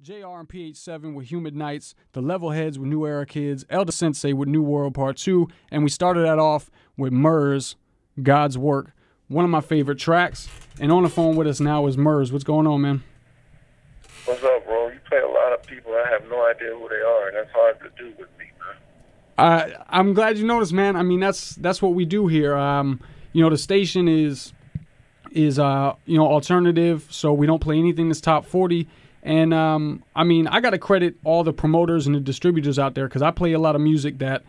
JR and PH7 with Humid Nights, The Levelheads with New Era Kids, Elder Sensei with New World Part 2, and we started that off with Murs, God's Work, one of my favorite tracks. And on the phone with us now is Murs. What's going on, man? What's up, bro? You play a lot of people. I have no idea who they are, and that's hard to do with me, man. I'm glad you noticed, man. I mean, that's what we do here. You know, the station is alternative, so we don't play anything that's top 40. And, I mean, I got to credit all the promoters and the distributors out there because I play a lot of music that,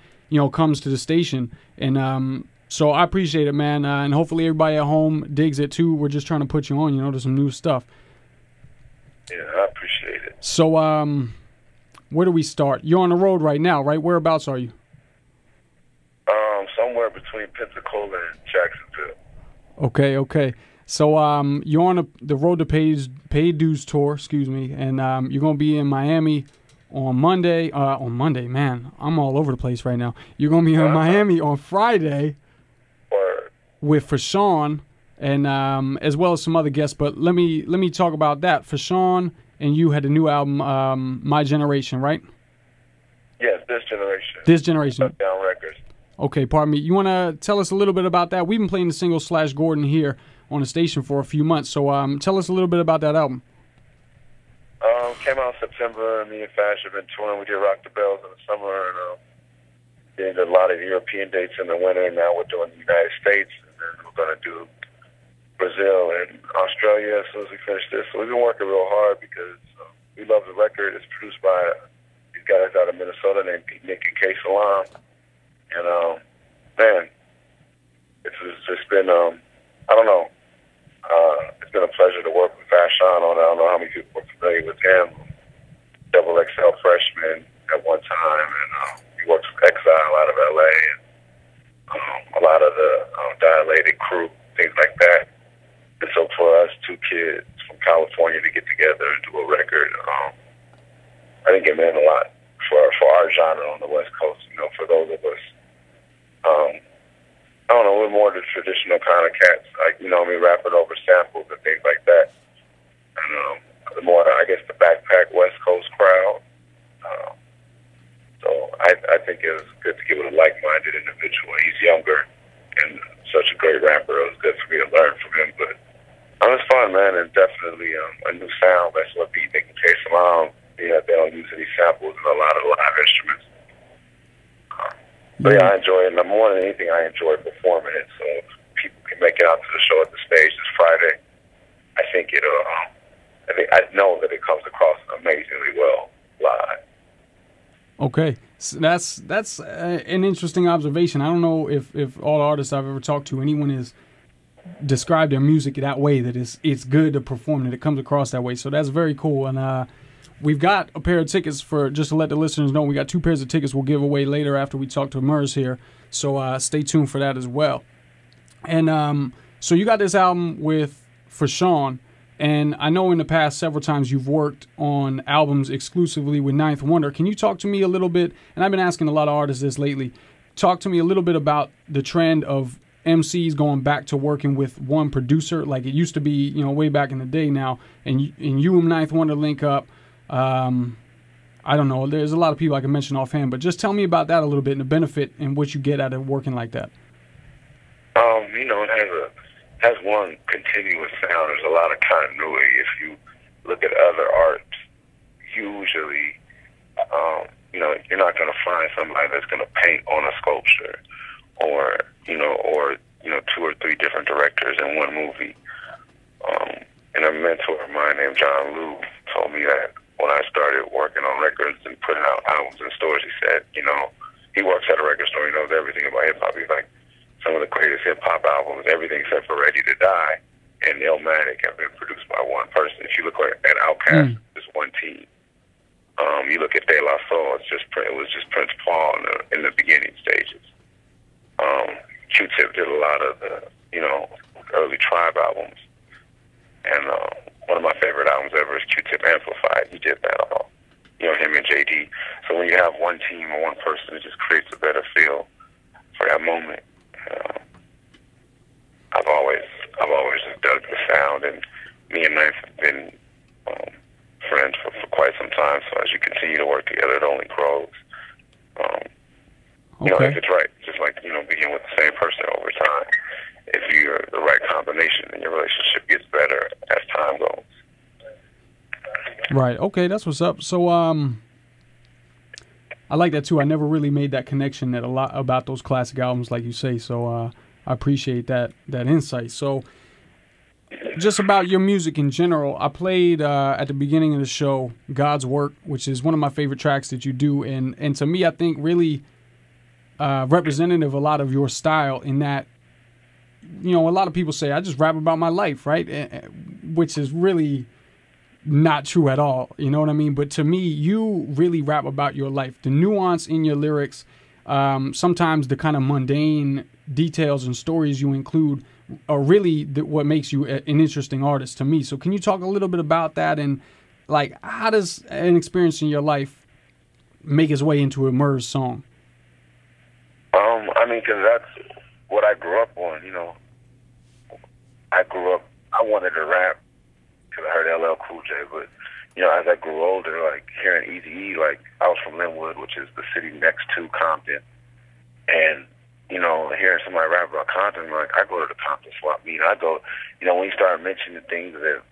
comes to the station. And so I appreciate it, man. And hopefully everybody at home digs it, too. We're just trying to put you on, to some new stuff. Yeah, I appreciate it. So where do we start? You're on the road right now, right? Whereabouts are you? Somewhere between Pensacola and Jacksonville. Okay. So you're on the Road to Paid Dues tour, and you're going to be in Miami on Monday. Man, I'm all over the place right now. You're going to be in Miami on Friday with Fashawn and as well as some other guests. But let me talk about that. Fashawn and you had a new album, My Generation, right? Yes, This Generation. This Generation. Down Records. Okay, pardon me. You want to tell us a little bit about that? We've been playing the single /Gordon here on the station for a few months. So tell us a little bit about that album. Came out in September. Me and Fash have been touring. We did Rock the Bells in the summer, and did a lot of European dates in the winter. And now we're doing the United States, and then we're going to do Brazil and Australia as soon as we finish this. So we've been working real hard because we love the record. It's produced by these guys out of Minnesota named Nick and K Salam. And, man, it's just been, I don't know. It's been a pleasure to work with Fashawn on it. I don't know how many people are familiar with him. Double XL freshman at one time, and he works with Exile out of LA, and a lot of the Dilated crew, things like that. And so for us, two kids from California to get together and do a record, I think it meant a lot for our genre on the West Coast. For those of us, I don't know, we're more the traditional kind of cats, like, rapping over samples and things like that. And the more, I guess, the backpack West Coast crowd. So I think it was good to get with a like-minded individual. He's younger and such a great rapper. It was good for me to learn from him. But it was fun, man, and definitely a new sound. That's what beat Nick and K Salam. They don't use any samples and a lot of live instruments. But yeah, I enjoy it. And more than anything, I enjoy performing it. So if people can make it out to the show at the stage this Friday, I think I know that it comes across amazingly well live. Okay, so that's an interesting observation. I don't know if all artists I've ever talked to, anyone has described their music that way, that it's good to perform, that it comes across that way. So that's very cool. And we've got a pair of tickets just to let the listeners know. We got 2 pairs of tickets we'll give away later after we talk to Murs here. So stay tuned for that as well. And so you got this album with Fashawn. And I know in the past several times you've worked on albums exclusively with Ninth Wonder. Can you talk to me a little bit, and I've been asking a lot of artists this lately, talk to me a little bit about the trend of MCs going back to working with one producer, like it used to be, way back in the day now, and you and Ninth Wonder link up. I don't know, there's a lot of people I can mention offhand, but just tell me about that a little bit and the benefit and what you get out of working like that. It has one continuous sound. There's a lot of continuity. If you look at other arts, usually, you're not going to find somebody that's going to paint on a sculpture or 2 or 3 different directors in one movie. And a mentor of mine named John Liu told me that when I started working on records and putting out albums in stores, he said, he works at a record store, he knows everything about hip-hop. He's like, some of the greatest hip-hop albums, everything except for Ready to Die and Illmatic, have been produced by one person. If you look at Outkast, it's one team. You look at De La Soul, it was just Prince Paul in the beginning stages. Q-Tip did a lot of the, early Tribe albums. And one of my favorite albums ever is Q-Tip Amplified. He did that all. Him and JD. So when you have one team or one person, it just creates a better feel for that moment. I've always just dug the sound, and me and Ninth have been friends for quite some time. So as you continue to work together, it only grows. You know, if it's right, just like, you know, being with the same person over time. If you're the right combination, then your relationship gets better as time goes. Right. Okay, that's what's up. So, I like that too. I never really made that connection that a lot about those classic albums, like you say. So, I appreciate that insight. So, just about your music in general, I played at the beginning of the show "God's Work," which is one of my favorite tracks that you do, and to me, I think really representative a lot of your style in that. You know, a lot of people say I just rap about my life, right? Which is really not true at all. You know what I mean? But to me, you really rap about your life. The nuance in your lyrics, sometimes the kind of mundane details and stories you include are really what makes you an interesting artist to me. So can you talk a little bit about that? And like, how does an experience in your life make its way into a Murs song? I mean, because that's what I grew up on, you know. I wanted to rap because I heard LL Cool J, but, you know, as I grew older, like, hearing Eazy-E, like, I was from Linwood, which is the city next to Compton, and, you know, hearing somebody rap about Compton, like, I go to the Compton swap meet. I go, you know, when you start mentioning things that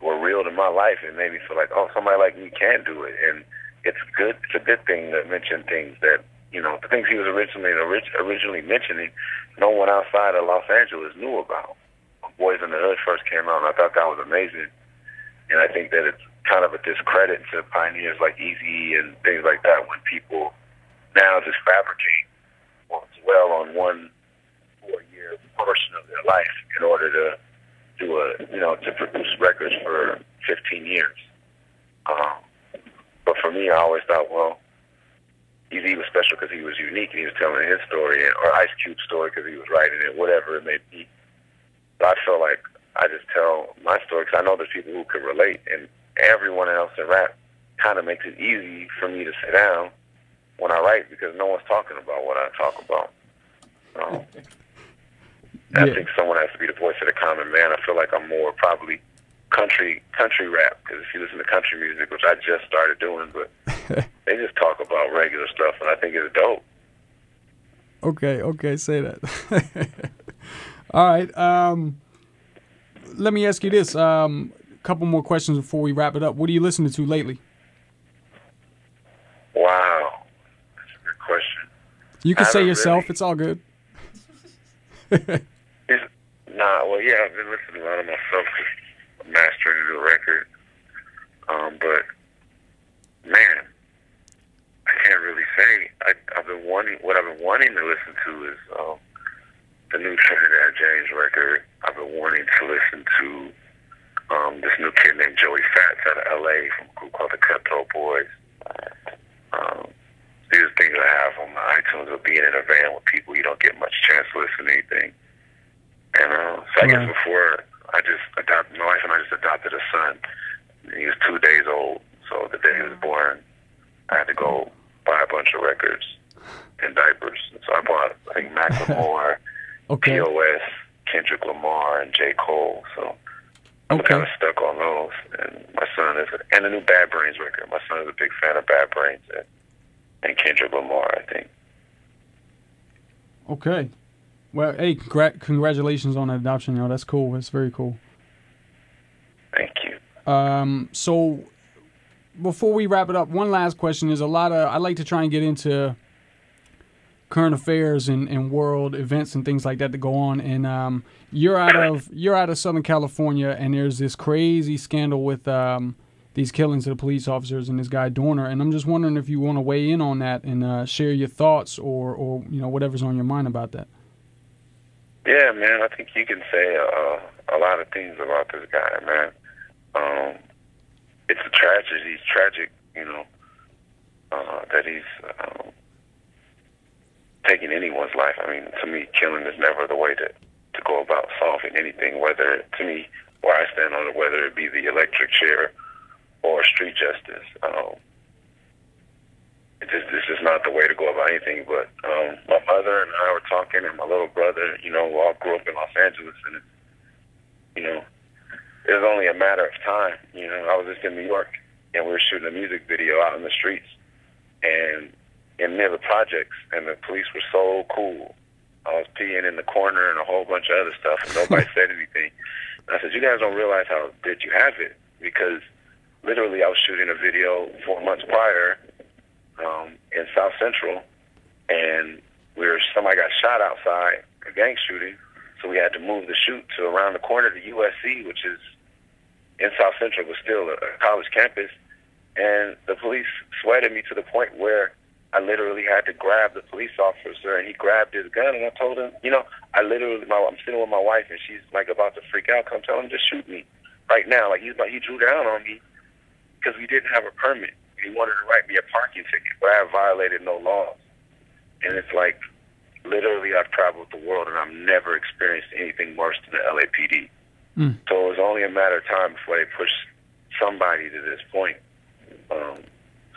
were real to my life, it made me feel like, oh, somebody like me can do it, and it's good. It's a good thing to mention things that, you know, the things he was originally mentioning, no one outside of Los Angeles knew about. Boys in the Hood first came out, and I thought that was amazing. And I think that it's kind of a discredit to pioneers like Eazy and things like that when people now just fabricate or dwell on 1 4-year portion of their life in order to do to produce records for 15 years. But for me, I always thought, well, Eazy was special because he was unique and he was telling his story, or Ice Cube's story because he was writing it, whatever it may be. But I feel like I just tell my story because I know there's people who could relate, and everyone else in rap kind of makes it easy for me to sit down when I write because no one's talking about what I talk about. I think someone has to be the voice of the common man. I feel like I'm more probably country rap, because if you listen to country music, which I just started doing, but they just talk about regular stuff, and I think it's dope. Okay, say that. All right, let me ask you this. Couple more questions before we wrap it up. What are you listening to lately? Wow, that's a good question. You can say yourself. It's all good. Well, yeah, I've been listening to a lot of myself because I'm mastering a new record. But, man, I can't really say. What I've been wanting to listen to is the new Trinidad James record. I've been wanting to listen to this new kid named Joey Fats out of L.A. from a group called the Cutthroat Boys. These are things I have on my iTunes of being in a van with people you don't get much chance to listen to anything. And so I guess before my wife and I just adopted a son. He was 2 days old, so the day he was born, I had to go buy a bunch of records and diapers. So I bought, I think, Macklemore, POS, Kendrick Lamar, and J. Cole. So I'm kind of stuck on those. And my son and the new Bad Brains record. My son is a big fan of Bad Brains and Kendrick Lamar, I think. Okay. Well, hey, congratulations on the adoption, yo. That's cool. That's very cool. Thank you. So before we wrap it up, one last question is I like to try and get into current affairs and world events and things like that go on. And you're out of Southern California, and there's this crazy scandal with these killings of the police officers and this guy Dorner. And I'm just wondering if you want to weigh in on that and share your thoughts or whatever's on your mind about that. Yeah, man, I think you can say a lot of things about this guy, man. It's a tragedy. He's tragic, that he's taking anyone's life. I mean, to me, killing is never the way to go about solving anything, whether, to me, where I stand on it, whether it be the electric chair or street justice. This is not the way to go about anything, but my mother and I were talking, and my little brother, we all grew up in Los Angeles, and it was only a matter of time. I was just in New York and we were shooting a music video out in the streets, and near the projects, and the police were so cool. I was peeing in the corner and a whole bunch of other stuff, and nobody said anything. And I said, you guys don't realize how good you have it, because literally I was shooting a video 4 months prior in South Central, and somebody got shot outside, a gang shooting, so we had to move the shoot to around the corner to USC, which is in South Central, but still a college campus. And the police sweated me to the point where I literally had to grab the police officer, and he grabbed his gun, and I told him, I'm sitting with my wife, and she's like about to freak out. Come tell him, just shoot me right now. Like he drew down on me because we didn't have a permit. He wanted to write me a parking ticket, but I have violated no laws. And it's like, literally, I've traveled the world, and I've never experienced anything worse than the LAPD. So it was only a matter of time before they pushed somebody to this point.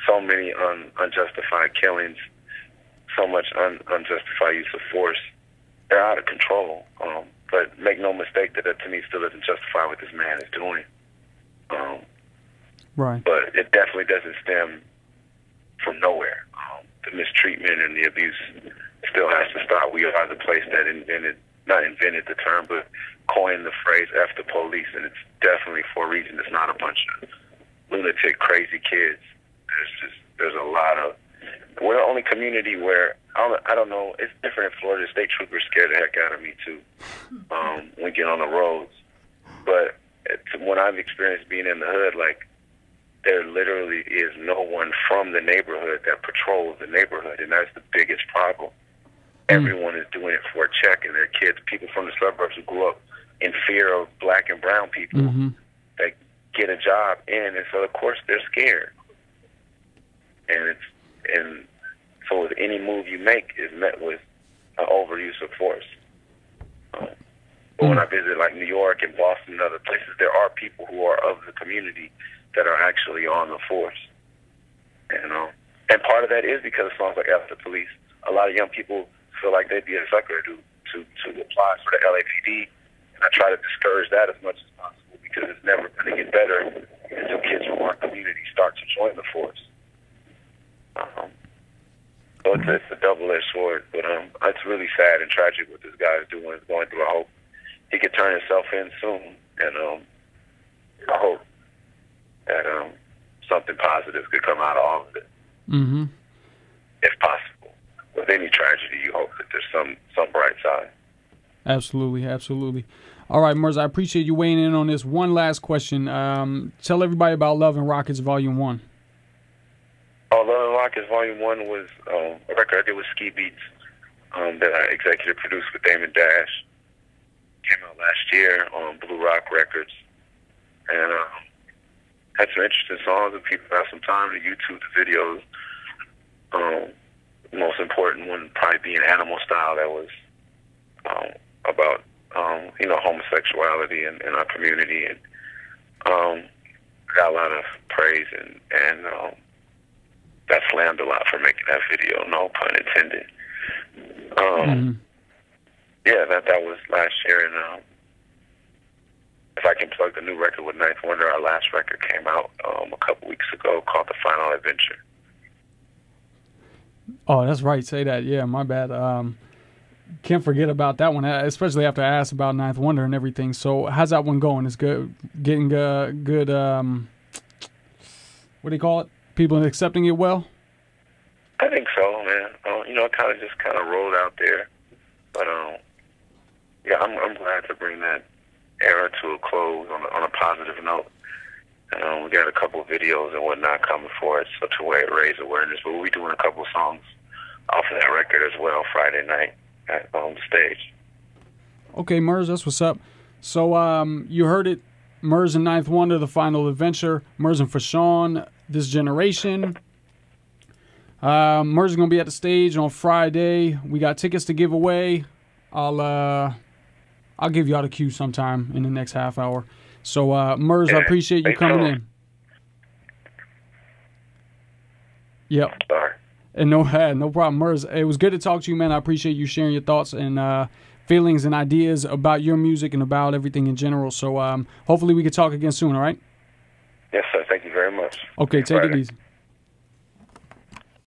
So many unjustified killings, so much unjustified use of force. They're out of control. But make no mistake that to me still doesn't justify what this man is doing. Right. But it definitely doesn't stem from nowhere. The mistreatment and the abuse still has to stop. We are the place that not invented the term, but coined the phrase F the police, and it's definitely for a reason. It's not a bunch of lunatic, crazy kids. There's a lot of, we're the only community where, I don't know, it's different in Florida. State troopers scare the heck out of me too when we get on the roads. But when I've experienced being in the hood, like, there literally is no one from the neighborhood that patrols the neighborhood, and that's the biggest problem. Everyone is doing it for a check, and their kids, people from the suburbs who grew up in fear of black and brown people that get a job in, and so of course they're scared. And so with any move you make is met with an overuse of force. But when I visit like New York and Boston and other places, there are people who are of the community that are actually on the force. And part of that is because of songs like F the Police. A lot of young people feel like they'd be a sucker to apply for the LAPD, and I try to discourage that as much as possible, because it's never going to get better until kids from our community start to join the force. So it's a double-edged sword, but it's really sad and tragic what this guy is going through. I hope he could turn himself in soon, and I hope that something positive could come out of all of it, if possible. With any tragedy, you hope that there's some bright side. Absolutely, absolutely. All right, Murs, I appreciate you weighing in on this. One last question. Tell everybody about Love and Rockets Volume 1. Oh, Love and Rockets Volume 1 was a record I did with Ski Beats that I executive produced with Damon Dash. Came out last year on Blue Rock Records. And had some interesting songs, and people have some time to YouTube the videos. The most important one probably being Animal Style, that was about homosexuality in our community, and got a lot of praise, and got slammed a lot for making that video, no pun intended. Yeah, that was last year, and if I can plug the new record with Ninth Wonder, our last record came out a couple weeks ago called The Final Adventure. Oh, that's right. Say that. Yeah, my bad. Can't forget about that one, especially after I asked about Ninth Wonder and everything. So how's that one going? It's good. Getting good, what do you call it? People accepting it well? I think so, man. It kind of rolled out there. But, yeah, I'm glad to bring that era to a close on a positive note. We got a couple of videos and whatnot coming for it, so to raise awareness. But we'll be doing a couple of songs off of that record as well Friday night on the stage. Okay, Murs, that's what's up. So you heard it, Murs and Ninth Wonder, The Final Adventure, Murs and Fashawn, This Generation. Murs is going to be at the stage on Friday. We got tickets to give away. I'll give y'all the cue sometime in the next half hour. So, Murs, I appreciate you coming in. Yep. Sorry. And no problem, Murs. It was good to talk to you, man. I appreciate you sharing your thoughts and feelings and ideas about your music and about everything in general. So, hopefully we can talk again soon, all right? Yes, sir. Thank you very much. Okay, take it easy.